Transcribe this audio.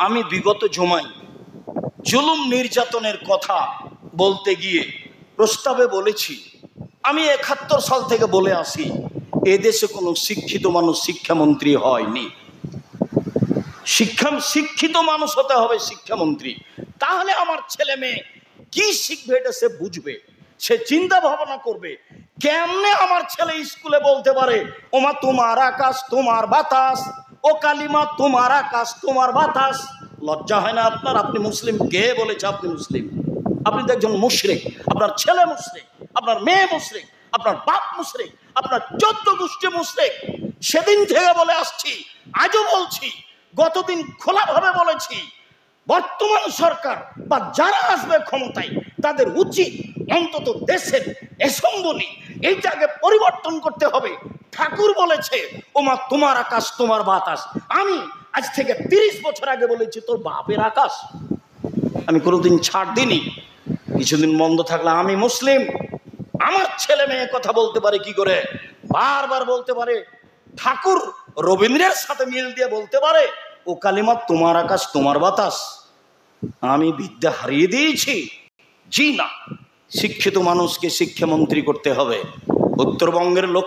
আমি বিগত জমায় জুলুম নির্যাতনের কথা বলতে গিয়ে প্রস্তাবে বলেছি, আমি ৭১ সাল থেকে বলে আসি, এদেশে কোনো শিক্ষিত মানুষ শিক্ষামন্ত্রী হয়নি। শিক্ষিত মানুষ হতে হবে শিক্ষামন্ত্রী, তাহলে আমার ছেলে মেয়ে কি শিখবে এটা সে বুঝবে, সে চিন্তা ভাবনা করবে। কেমনে আমার ছেলে স্কুলে বলতে পারে ওমা তোমার আকাশ তোমার বাতাস, ও কালিমা তোমার আকাশ তোমার বাতাস? লজ্জা হয় না আপনার? আপনি মুসলিম, কে বলেছে আপনি মুসলিম? আপনি তো একজন মুশরিক। আপনার ছেলে মুশরিক, আপনার মেয়ে মুশরিক, আপনার বাপ মুশরিক, আপনার 14 গোষ্ঠী মুশরিক। সেদিন থেকে বলে আসছি, আজও বলছি, গতদিন খোলাভাবে বলেছি, বর্তমান সরকার বা যারা আসবে ক্ষমতায় তাদের উচিত অন্তত দেশের অ্যাসেম্বলি এইটাকে পরিবর্তন করতে হবে। ঠাকুর বলেছে ওমা তোমার আকাশ তোমার বাতাস। আমি আজ থেকে 30 বছর আগে বলেছি তোর বাপের আকাশ। আমি কোনোদিন ছাড় দিইনি। কিছুদিন বন্ধ থাকলে আমি মুসলিম, আমার ছেলে মেয়ে কথা বলতে পারে কি করে? বারবার বলতে পারে, ঠাকুর রবীন্দ্রের সাথে মিল দিয়ে বলতে পারে ও কালিমা তোমার আকাশ তোমার বাতাস। আমি বিদ্যা হারিয়ে দিয়েছি? জি না। শিক্ষিত মানুষকে শিক্ষামন্ত্রী করতে হবে। উত্তরবঙ্গের লোক